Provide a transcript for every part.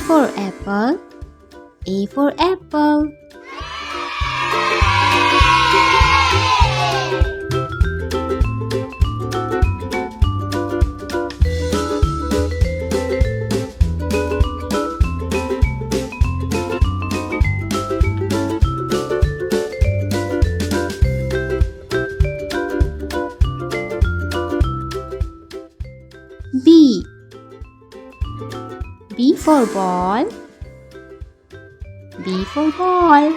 for apple. A for apple. B. B for ball. B for ball.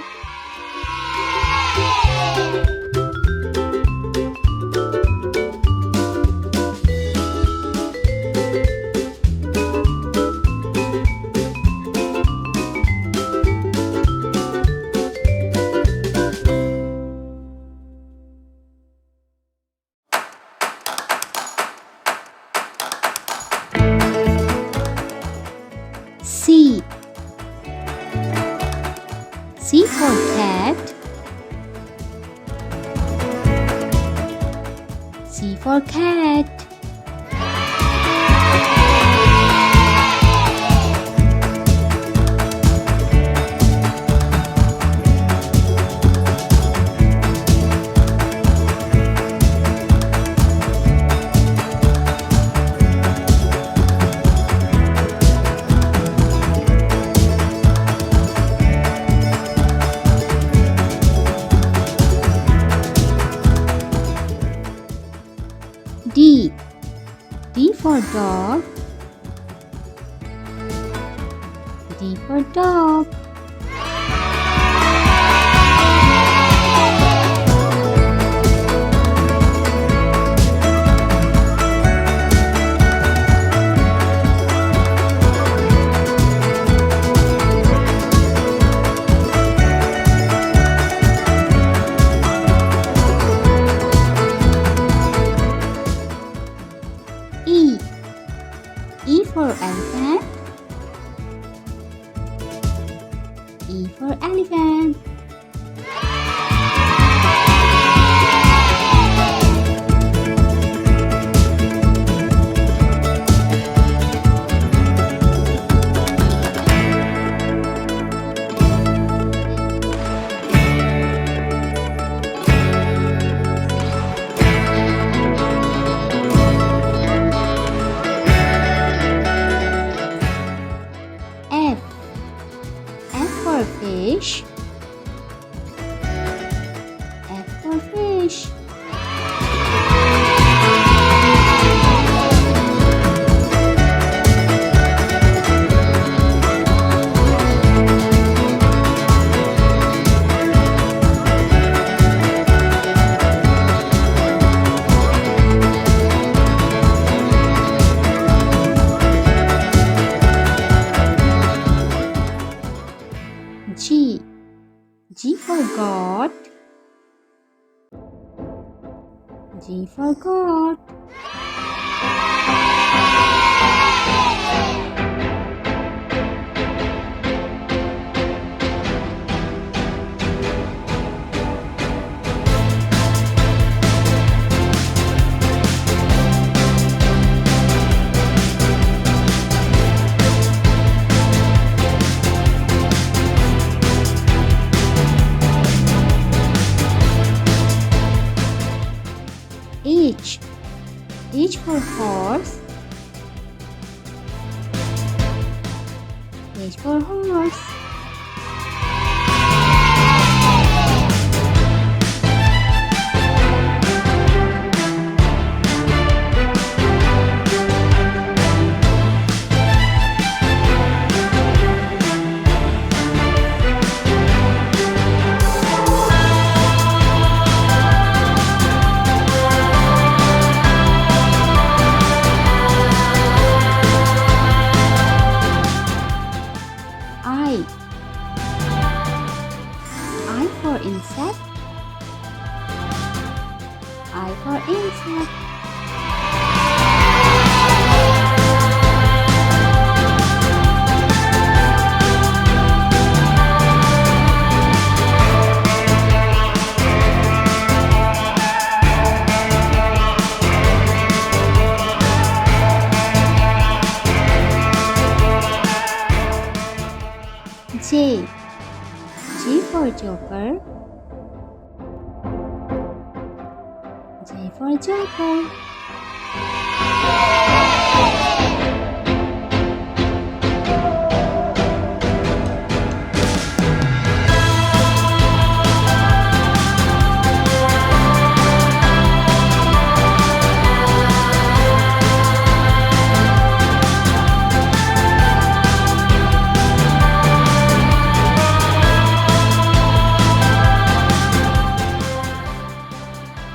C. C for cat. C for cat. D. D for dog. D for dog. E. E for elephant. E for elephant. F. F for fish. F for fish. G. G for God. G for God. H. H for horse. H for horse. I. I for insect. I for insect. Joker. J for Joker.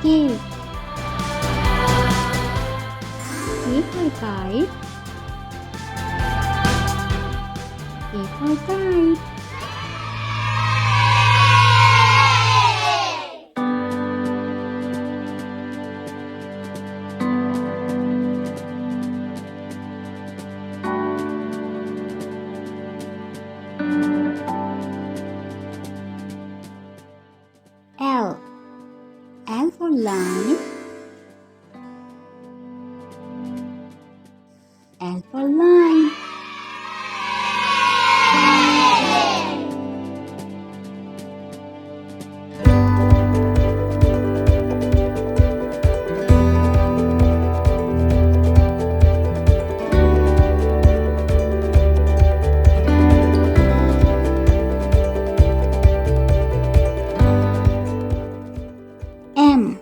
K. K for kite. K for kite. L. L for line. L for line. M.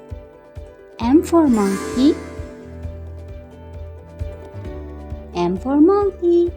M for monkey. M for monkey.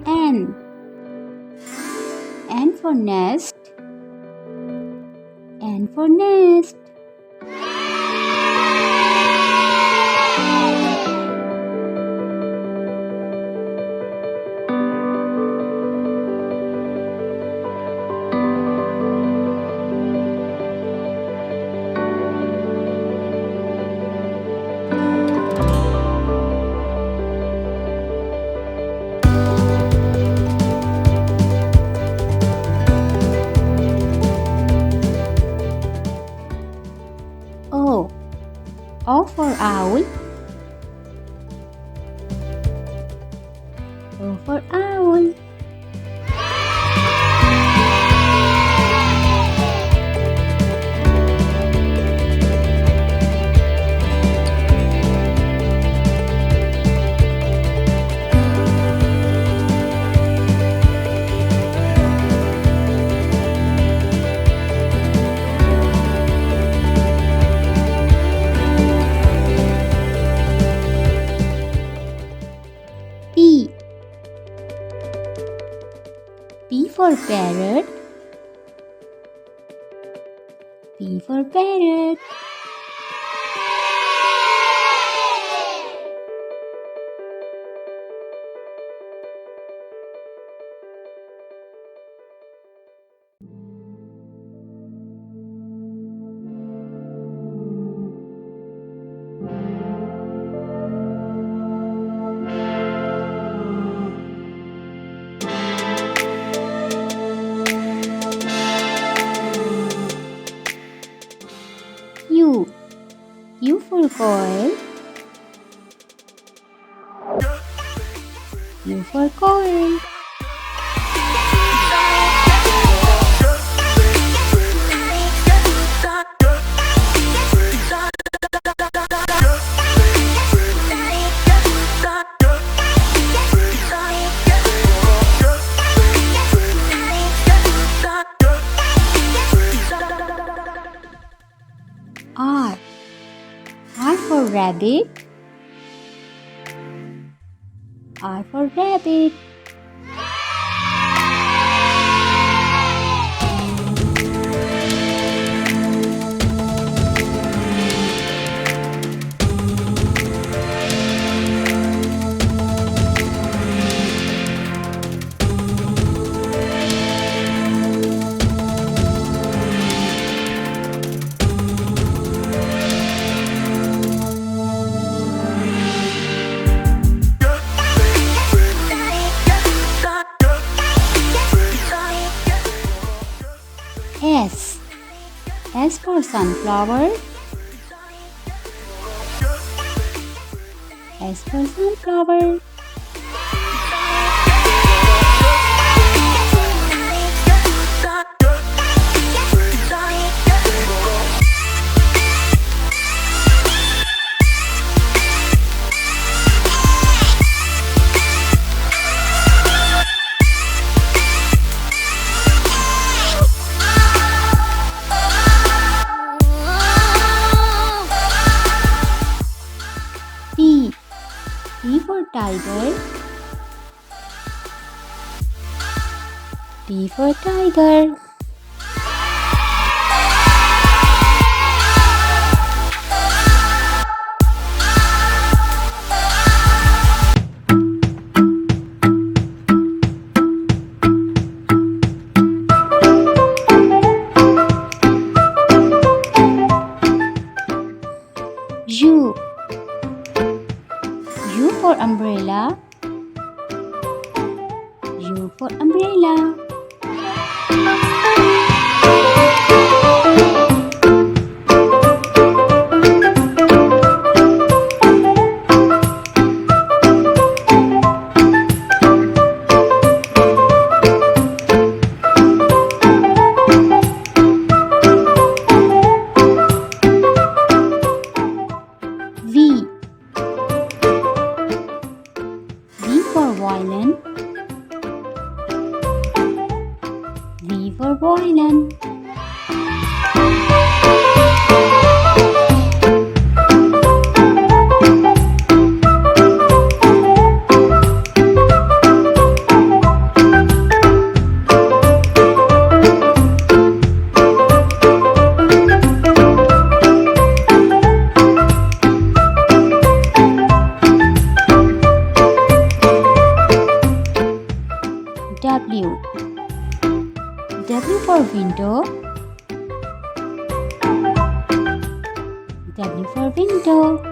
N. N for nest. N for nest. O. O for owl. O for owl. P. P for parrot. P for parrot. U. U for coil. U for coil. R. R for rabbit. R for rabbit. S. S for sunflower. S for sunflower. T. T for tiger. T for tiger. U. U for umbrella. U for umbrella. V. V for violin. V for violin. W. W for window. W for window.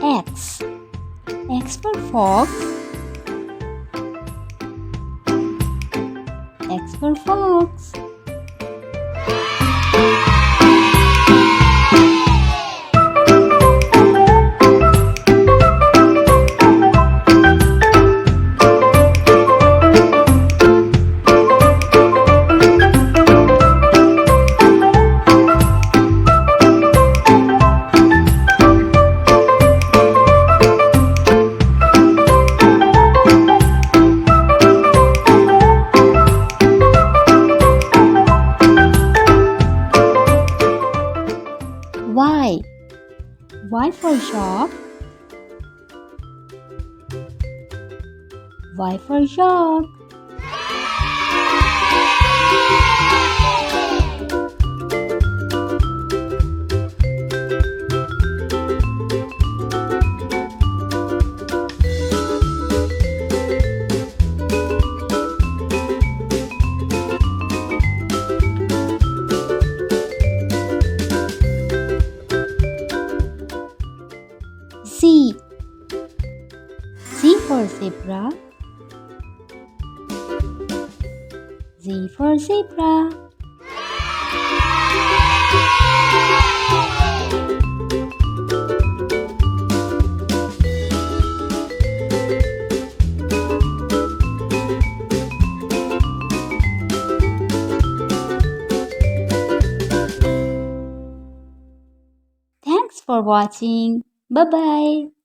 X. X for fox. X for fox. Y. Y for yak. Y for yak. Z. Z for zebra. Z for zebra. Thanks for watching. Bye bye.